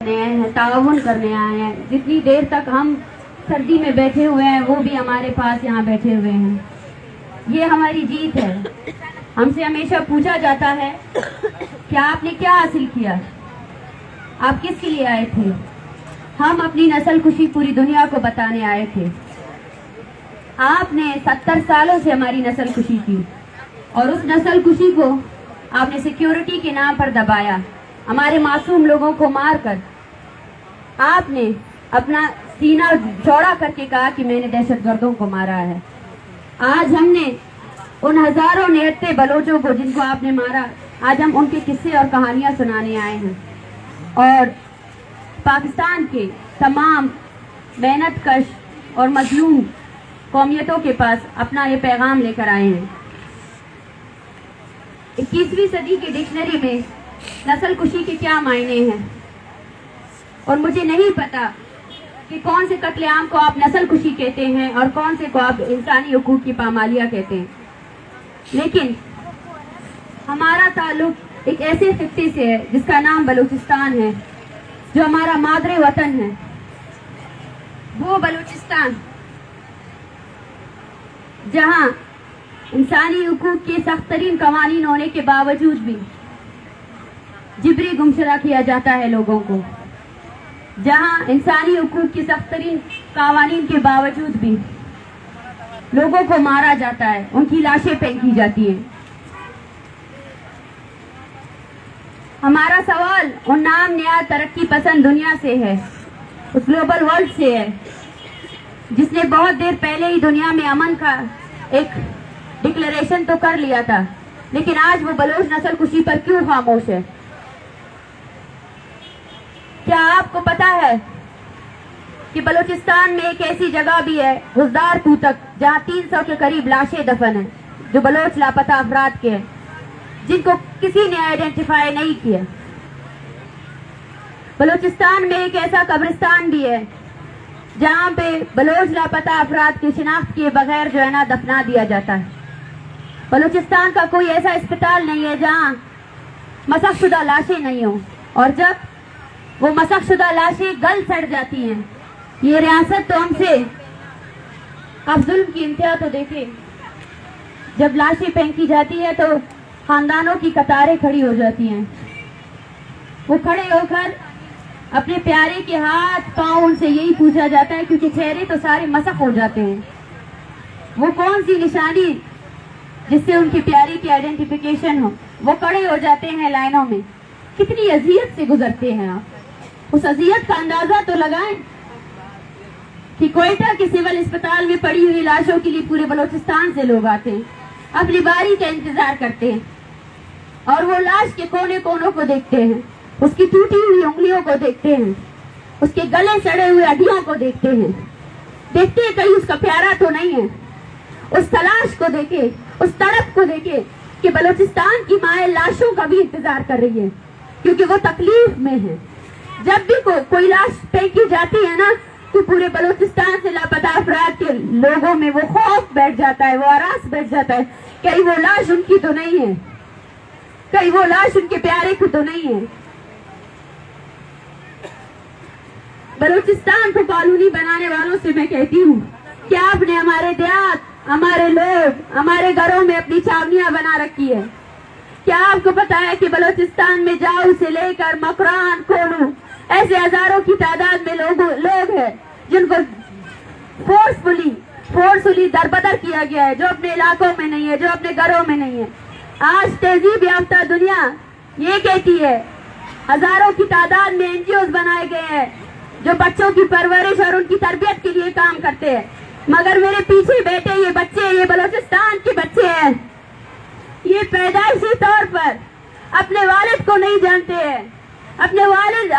हैं, ताउन करने आए हैं। जितनी देर तक हम सर्दी में बैठे हुए हैं वो भी हमारे पास यहाँ बैठे हुए हैं। ये हमारी जीत है। हमसे हमेशा पूछा जाता है कि आपने क्या हासिल किया, आप किसके लिए आए थे। हम अपनी नस्ल कुशी पूरी दुनिया को बताने आए थे। आपने 70 सालों से हमारी नस्ल कुशी की और उस नस्ल कुशी को आपने सिक्योरिटी के नाम पर दबाया। हमारे मासूम लोगों को मारकर आपने अपना सीना चौड़ा करके कहा कि मैंने दहशतगर्दों को मारा है। आज हमने उन हजारों निहत्ते बलोचों को जिनको आपने मारा, आज हम उनके किस्से और कहानियां सुनाने आए हैं और पाकिस्तान के तमाम मेहनतकश और मजलूम कौमियतों के पास अपना ये पैगाम लेकर आए हैं। 21वीं सदी की डिक्शनरी में नस्ल कुशी के क्या मायने हैं और मुझे नहीं पता कि कौन से कत्लेआम को आप नस्ल कुशी कहते हैं और कौन से को आप इंसानी हुकूक की पामालिया कहते हैं, लेकिन हमारा ताल्लुक एक ऐसे खित्ते से है जिसका नाम बलूचिस्तान है, जो हमारा मादरे वतन है। वो बलूचिस्तान जहां इंसानी हुकूक के सख्त तरीन कवानीन होने के बावजूद भी जिबरी गुमशुदा किया जाता है लोगों को, जहां इंसानी हुकूक की सख्त तरीन कवानीन के बावजूद भी लोगों को मारा जाता है, उनकी लाशें फेंकी जाती हैं। हमारा सवाल उन नाम नया तरक्की पसंद दुनिया से है, उस ग्लोबल वर्ल्ड से है जिसने बहुत देर पहले ही दुनिया में अमन का एक डिक्लेरेशन तो कर लिया था, लेकिन आज वो बलोच नस्ल कुशी पर क्यों खामोश है। क्या आपको पता है कि बलूचिस्तान में एक ऐसी जगह भी है गुजदार तक जहां 300 के करीब लाशें दफन है, जो बलोच लापता अफराद के हैं, जिनको किसी ने आइडेंटिफाई नहीं किया। बलूचिस्तान में एक ऐसा कब्रिस्तान भी है जहां पे बलोच लापता अफराद की शिनाख्त किए बगैर जो है ना दफना दिया जाता है। बलूचिस्तान का कोई ऐसा अस्पताल नहीं है जहां मसखशुदा लाशें नहीं हो, और जब वो मसखशुदा लाशें गल सड़ जाती हैं, ये रियासत तो हमसे अब जुल्म की इंतहा तो देखे। जब लाशें फेंकी जाती है तो खानदानों की कतारें खड़ी हो जाती हैं। वो खड़े होकर अपने प्यारे के हाथ पांव उनसे यही पूछा जाता है, क्योंकि चेहरे तो सारे मसख हो जाते हैं। वो कौन सी निशानी जिससे उनकी प्यारी की आइडेंटिफिकेशन हो, वो खड़े हो जाते हैं लाइनों में। कितनी अजियत से गुजरते हैं आप, उस अजियत का अंदाजा तो लगाएं कि कोयटा के सिविल अस्पताल में पड़ी हुई लाशों के लिए पूरे बलूचिस्तान से लोग आते हैं, अपनी बारी का इंतजार करते हैं और वो लाश के कोने कोनों को देखते हैं, उसकी टूटी हुई उंगलियों को देखते हैं, उसके गले सड़े हुए हड्डियों को देखते हैं कहीं उसका प्यारा तो नहीं है। उस तलाश को देखे, उस तड़प को देखे कि बलूचिस्तान की माएँ लाशों का भी इंतजार कर रही है, क्योंकि वो तकलीफ में है। जब भी कोई लाश फेंकी जाती है ना, तो पूरे बलूचिस्तान से लापता अफराद के लोगों में वो खौफ बैठ जाता है, वो आरास बैठ जाता है, कहीं वो लाश उनकी तो नहीं है, कहीं वो लाश उनके प्यारे की तो नहीं है। बलूचिस्तान को कॉलोनी बनाने वालों से मैं कहती हूँ कि आपने हमारे देहात, हमारे लोग, हमारे घरों में अपनी छावनियां बना रखी है। क्या आपको पता है कि बलूचिस्तान में जाऊ से लेकर मकरान, कोनू, ऐसे हजारों की तादाद में लोग हैं जिनको फोर्सफुली दरबदर किया गया है, जो अपने इलाकों में नहीं है, जो अपने घरों में नहीं है। आज तहजीब याफ्ता दुनिया ये कहती है, हजारों की तादाद में एनजीओज बनाए गए हैं जो बच्चों की परवरिश और उनकी तरबियत के लिए काम करते हैं, मगर मेरे पीछे बैठे ये बच्चे, ये बलूचिस्तान के बच्चे हैं, ये पैदाइशी तौर पर अपने वालिद को नहीं जानते हैं। अपने वालिद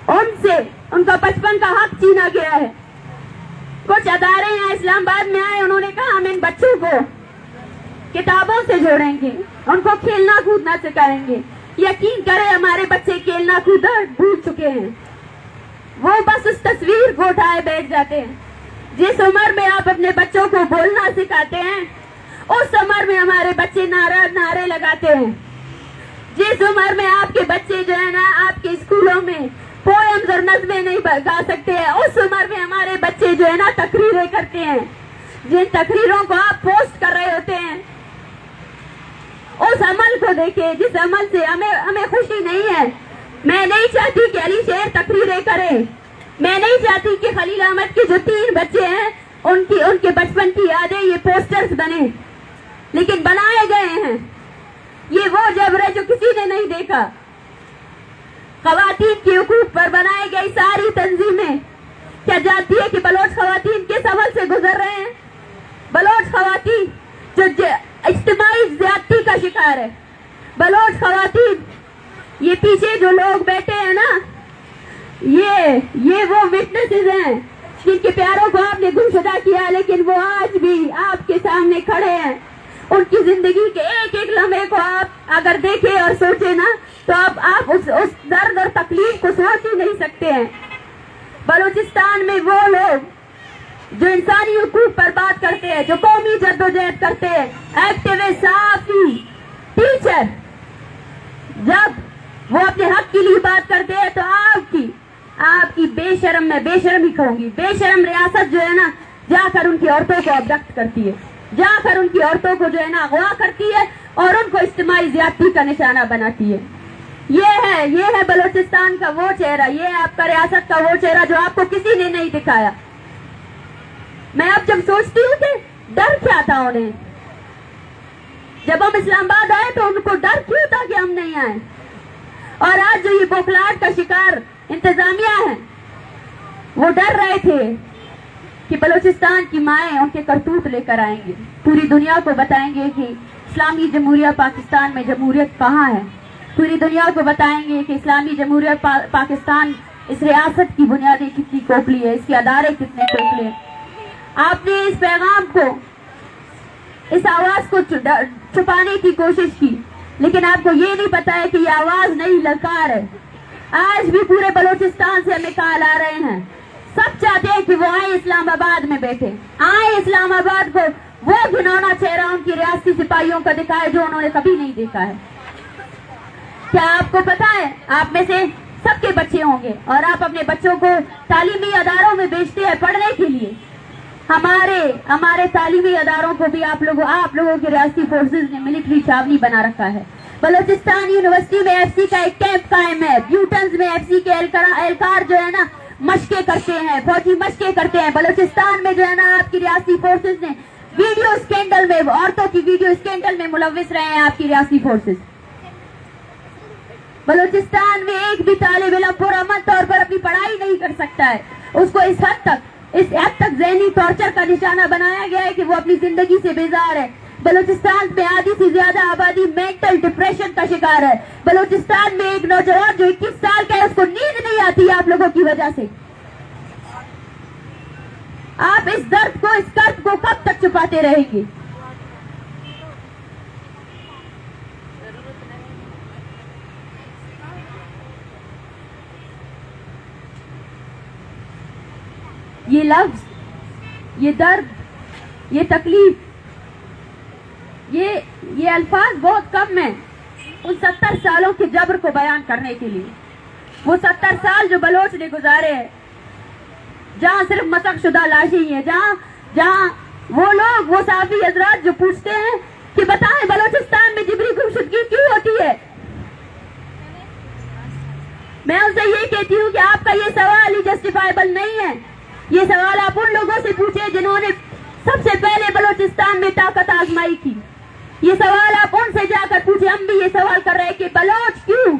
उनसे उनका बचपन का हक छीना गया है। कुछ अदारे यहाँ इस्लामाबाद में आए, उन्होंने कहा हम इन बच्चों को किताबों से जोड़ेंगे, उनको खेलना कूदना सिखाएंगे। यकीन करें हमारे बच्चे खेलना कूदना भूल चुके हैं, वो बस उस तस्वीर को उठाए बैठ जाते हैं। जिस उम्र में आप अपने बच्चों को बोलना सिखाते हैं, उस उम्र में हमारे बच्चे नारे लगाते हैं। जिस उम्र में आपके बच्चे जो है ना आपके स्कूलों में और नज़में नहीं गा सकते हैं। उस उम्र में हमारे बच्चे जो है ना तकरीरें करते हैं, जिन तकरीरों को आप पोस्ट कर रहे होते हैं, उस अमल को देखें जिस अमल से हमें खुशी नहीं है। मैं नहीं चाहती कि अली शेर तकरीरें करे, मैं नहीं चाहती कि खलील अहमद के जो 3 बच्चे हैं उनके बचपन की यादें ये पोस्टर्स बने, लेकिन बनाए गए हैं। ये वो जबर है जो किसी ने नहीं देखा। खवातीन के हुकूक पर बनाई गई सारी तंजीमें क्या जानती है कि बलोच खवातीन किस अमल से गुजर रहे हैं? बलोच खवातीन जो इज्तिमाई ज़्यादती का शिकार है, बलोच खवातीन, ये पीछे जो लोग बैठे हैं ना, ये वो विटनेसेस हैं जिनके प्यारों को आपने गुमशुदा किया, लेकिन वो आज भी आपके सामने खड़े हैं। उनकी जिंदगी के एक एक लम्हे को आप अगर देखें और सोचें ना, तो आप उस दर्द और तकलीफ को सोच ही नहीं सकते हैं। बलूचिस्तान में वो लोग जो इंसानी हुकूक पर बात करते हैं, जो कौमी जद्दोजहद करते हैं, एक्टिविस्ट, सहाफी, टीचर, जब वो अपने हक के लिए बात करते हैं तो आपकी बेशरम, मैं बेशरम ही कहूंगी, बेशरम रियासत जो है ना जाकर उनकी औरतों को अबडक्ट करती है, जाकर उनकी औरतों को जो है ना अगवा करती है और उनको इज्तिमाई ज़्यादती का निशाना बनाती है। ये है बलूचिस्तान का वो चेहरा, ये है आपका रियासत का वो चेहरा जो आपको किसी ने नहीं दिखाया। मैं अब जब सोचती हूँ कि डर क्या था उन्हें, जब हम इस्लामाबाद आए तो उनको डर क्यों था कि हम नहीं आए, और आज जो ये बौखलाहट का शिकार इंतजामिया है, वो डर रहे थे कि बलूचिस्तान की माएँ उनके करतूत लेकर आएंगे, पूरी दुनिया को बताएंगे कि इस्लामी जमहूरिया पाकिस्तान में जमहूरियत कहाँ है, पूरी दुनिया को बताएंगे कि इस्लामी जमहूरिया पाकिस्तान इस रियासत की बुनियादें कितनी खोखली है, इसके अदारे कितने खोखले हैं। आपने इस पैगाम को, इस आवाज को छुपाने की कोशिश की, लेकिन आपको ये नहीं पता है कि ये आवाज नहीं, ललकार है। आज भी पूरे बलूचिस्तान से हमें कॉल आ रहे हैं, सब चाहते हैं कि वो आए इस्लामाबाद में बैठे, आए इस्लामाबाद को वो घिनौना चेहरा उनकी रियासती सिपाहियों का दिखाए जो उन्होंने कभी नहीं देखा है। क्या आपको पता है, आप में से सबके बच्चे होंगे और आप अपने बच्चों को तालीमी अदारों में भेजते हैं पढ़ने के लिए। हमारे तालीमी अदारों को भी आप लोगों के रियासती फोर्सेज ने मिलिट्री छावनी बना रखा है। बलूचिस्तान यूनिवर्सिटी में एफसी का एक कैंप कायम है, ब्यूटन्स में एफसी के एहलकार जो है ना मशके करते हैं, फौजी मशके करते हैं। बलूचिस्तान में जो है ना आपकी रियासती फोर्सेज ने वीडियो स्कैंडल में, औरतों की वीडियो स्कैंडल में मुलव्विस रहे हैं आपकी रियासती फोर्सेज। बलूचिस्तान में एक भी तालिब इल्म पुरअमन तौर पर अपनी पढ़ाई नहीं कर सकता है, उसको इस हद तक ज़हनी टॉर्चर का निशाना बनाया गया है कि वो अपनी जिंदगी से बेजार है। बलूचिस्तान में आधी से ज्यादा आबादी मेंटल डिप्रेशन का शिकार है। बलूचिस्तान में एक नौजवान जो 21 साल का है, उसको नींद नहीं आती आप लोगों की वजह से। आप इस दर्द को, इस कर्ज को कब तक छुपाते रहेंगे? ये लफ्ज, ये दर्द, ये तकलीफ, ये अल्फाज बहुत कम है उन 70 सालों के जबर को बयान करने के लिए। वो 70 साल जो बलोच ने गुजारे हैं, जहाँ सिर्फ मसकशुदा लाशें ही है, जहाँ वो लोग, वो साफी हजरात जो पूछते हैं कि बताएं बलूचिस्तान में जिबरी गुमशुदगी क्यों होती है, मैं उनसे ये कहती हूँ कि आपका ये सवाल ही जस्टिफाइबल नहीं है। ये सवाल आप उन लोगों से पूछे जिन्होंने सबसे पहले बलूचिस्तान में ताकत आजमाई थी। ये सवाल आप उनसे जाकर पूछे। हम भी ये सवाल कर रहे हैं कि बलोच क्यों?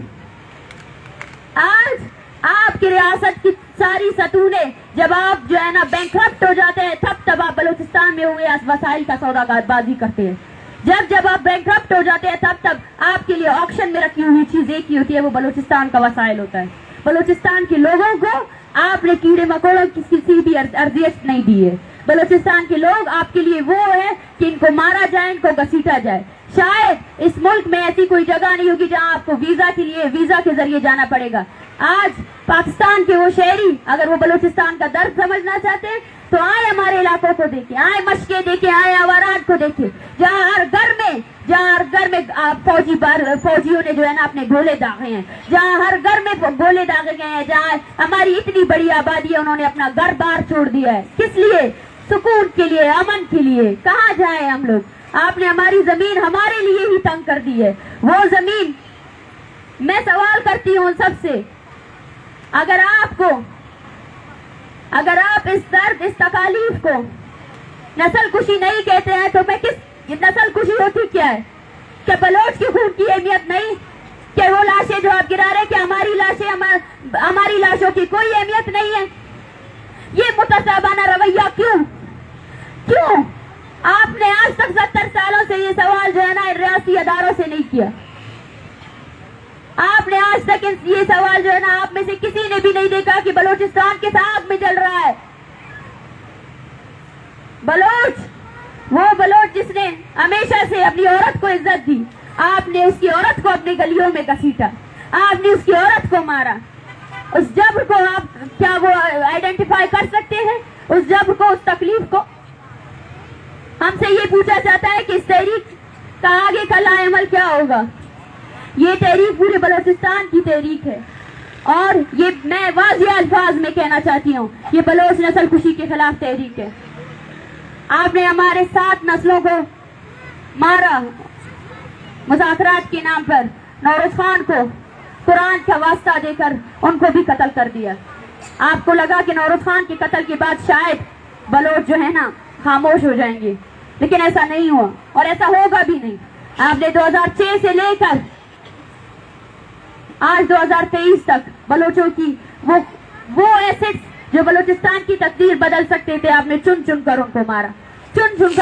आज आपकी रियासत की सारी सतूनें, जब आप जो है ना बैंकरप्ट हो जाते हैं, तब आप बलूचिस्तान में हुए वसाइल का सौदाबाजी करते हैं। जब आप बैंकरप्ट हो जाते हैं, तब आपके लिए ऑक्शन में रखी हुई चीज एक ही होती है, वो बलूचिस्तान का वसाइल होता है। बलूचिस्तान के लोगों को आपने कीड़े मकोड़ों की किसी भी अर्जियत नहीं दी है। बलूचिस्तान के लोग आपके लिए वो है कि इनको मारा जाए, इनको घसीटा जाए। शायद इस मुल्क में ऐसी कोई जगह नहीं होगी जहां आपको वीजा के जरिए जाना पड़ेगा। आज पाकिस्तान के वो शहरी, अगर वो बलूचिस्तान का दर्द समझना चाहते हैं, तो आए हमारे इलाकों को देखें, आए मशके देखें, आए आवारात को देखें, जहाँ हर घर में फौजियों ने जो है ना अपने गोले दागे हैं, जहाँ हर घर में गोले दागे गए हैं, जहाँ हमारी इतनी बड़ी आबादी है, उन्होंने अपना घर बार छोड़ दिया है। किस लिए? सुकून के लिए, अमन के लिए। कहाँ जाए हम लोग? आपने हमारी जमीन हमारे लिए ही तंग कर दी है। वो जमीन, मैं सवाल करती हूँ सबसे, अगर आप इस दर्द, इस तकालीफ को नस्ल कुशी नहीं कहते हैं, तो मैं किस नस्ल कुशी होती क्या है? क्या बलोच के खून की अहमियत नहीं? क्या वो लाशें जो आप गिरा रहे, क्या हमारी लाशें, हमारी लाशों की कोई अहमियत नहीं है? ये मुतसाबाना रवैया क्यों? आपने आज तक 70 सालों से ये सवाल जो है ना रियासी अदारों से नहीं किया। आपने आज तक ये सवाल जो है ना, आप में से किसी ने भी नहीं देखा कि बलूचिस्तान किस आग में जल रहा है। बलोच, वो बलोच जिसने हमेशा से अपनी औरत को इज्जत दी, आपने उसकी औरत को अपनी गलियों में घसीटा, आपने उसकी औरत को मारा। उस जब्र को आप क्या वो आइडेंटिफाई कर सकते हैं? उस जब्र को, उस तकलीफ को? हमसे ये पूछा जाता है कि इस तहरीक का आगे का लाएमल क्या होगा। ये तहरीक पूरे बलोचिस्तान की तहरीक है, और ये मैं वाज़िह अल्फाज में कहना चाहती हूँ, ये बलोच नस्ल कुशी के खिलाफ तहरीक है। आपने हमारे 7 नस्लों को मारा मुज़ाकरात के नाम पर। नौरोज खान को कुरान का वास्ता देकर उनको भी कत्ल कर दिया। आपको लगा कि नौरोज खान के कत्ल के बाद शायद बलोच जो है ना खामोश हो जाएंगे, लेकिन ऐसा नहीं हुआ और ऐसा होगा भी नहीं। आपने 2006 से लेकर आज 2023 तक बलोचों की वो एसेट्स जो बलूचिस्तान की तकदीर बदल सकते थे, आपने चुन चुन कर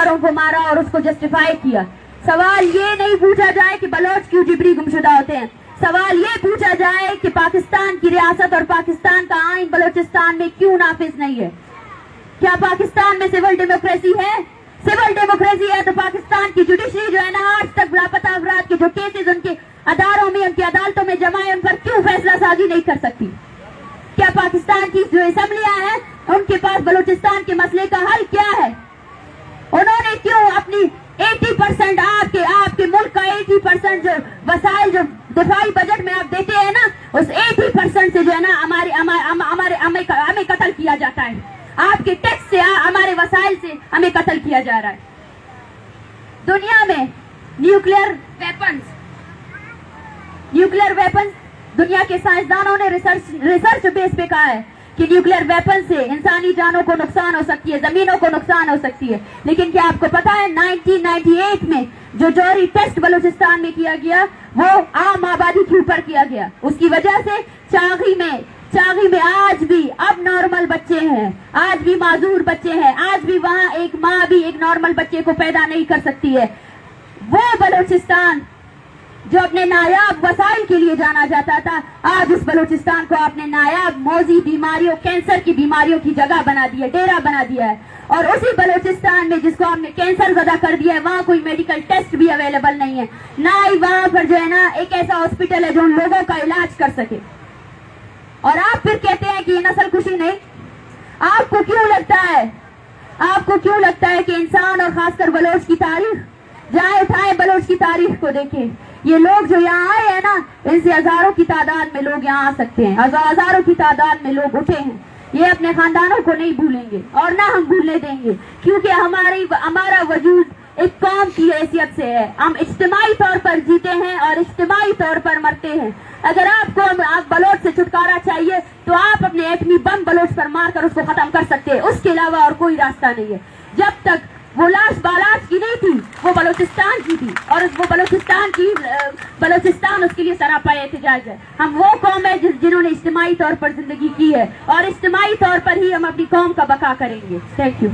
उनको मारा और उसको जस्टिफाई किया। सवाल ये नहीं पूछा जाए कि बलोच क्यों जिबरी गुमशुदा होते हैं, सवाल ये पूछा जाए कि पाकिस्तान की रियासत और पाकिस्तान का आइन बलूचिस्तान में क्यों नाफिज नहीं है। क्या पाकिस्तान में सिविल डेमोक्रेसी है? सिविल डेमोक्रेसी है तो पाकिस्तान की जुडिशरी जो है ना, आज तक लापता अफराद के जो केसेस उनके अदारों में, उनकी अदालतों में जमा है, उन पर क्यों फैसला साजी नहीं कर सकती? क्या पाकिस्तान की जो असेंबलियां हैं, उनके पास बलूचिस्तान के मसले का हल क्या है? उन्होंने क्यों अपनी 80% आपके मुल्क का 80% जो वसाइल जो दिफाई बजट में आप देते हैं ना, उस 80% से जो है ना हमें कत्ल किया जाता है। आपके टैक्स से, हमारे वसाइल से हमें कत्ल किया जा रहा है। दुनिया में न्यूक्लियर वेपन्स दुनिया के साइंसदानों ने रिसर्च बेस पे कहा है कि न्यूक्लियर वेपन से इंसानी जानों को नुकसान हो सकती है, जमीनों को नुकसान हो सकती है। लेकिन क्या आपको पता है 1998 में जो जौहरी टेस्ट बलूचिस्तान में किया गया, वो आम आबादी के ऊपर किया गया। उसकी वजह से चागी में आज भी अब नॉर्मल बच्चे हैं, आज भी माजूर बच्चे हैं, आज भी वहाँ एक माँ भी एक नॉर्मल बच्चे को पैदा नहीं कर सकती है। वो बलूचिस्तान जो अपने नायाब वसाइल के लिए जाना जाता था, आज उस बलूचिस्तान को आपने नायाब मौजी बीमारियों, कैंसर की बीमारियों की जगह बना दिया, डेरा बना दिया है। और उसी बलूचिस्तान में जिसको आपने कैंसर ज़दा कर दिया है, वहाँ कोई मेडिकल टेस्ट भी अवेलेबल नहीं है, ना ही वहाँ पर जो है ना एक ऐसा हॉस्पिटल है जो उन लोगों का इलाज कर सके। और आप फिर कहते हैं कि ये नस्ल कुशी नहीं। आपको क्यों लगता है कि इंसान और खासकर बलोच की तारीख, जाए उठाए बलोच की तारीख को देखें। ये लोग जो यहाँ आए हैं ना, इनसे हजारों की तादाद में लोग यहाँ आ सकते हैं, हजारों की तादाद में लोग उठे हैं। ये अपने खानदानों को नहीं भूलेंगे और ना हम भूलने देंगे, क्योंकि हमारा वजूद एक कौम की हैसियत से है। हम इज्तिमाई तौर पर जीते हैं और इज्तिमाई तौर पर मरते हैं। अगर आपको आप बलोच से छुटकारा चाहिए तो आप अपने एटमी बम बलोच पर मारकर उसको खत्म कर सकते हैं, उसके अलावा और कोई रास्ता नहीं है। जब तक वो लाश बालाच की नहीं थी, वो बलूचिस्तान की थी, और वो बलूचिस्तान उसके लिए सरापा एहतिजाज है। हम वो कौम है जिन्होंने इज्तिमाई तौर पर जिंदगी की है, और इज्तिमाई तौर पर ही हम अपनी कौम का बका करेंगे। Thank you.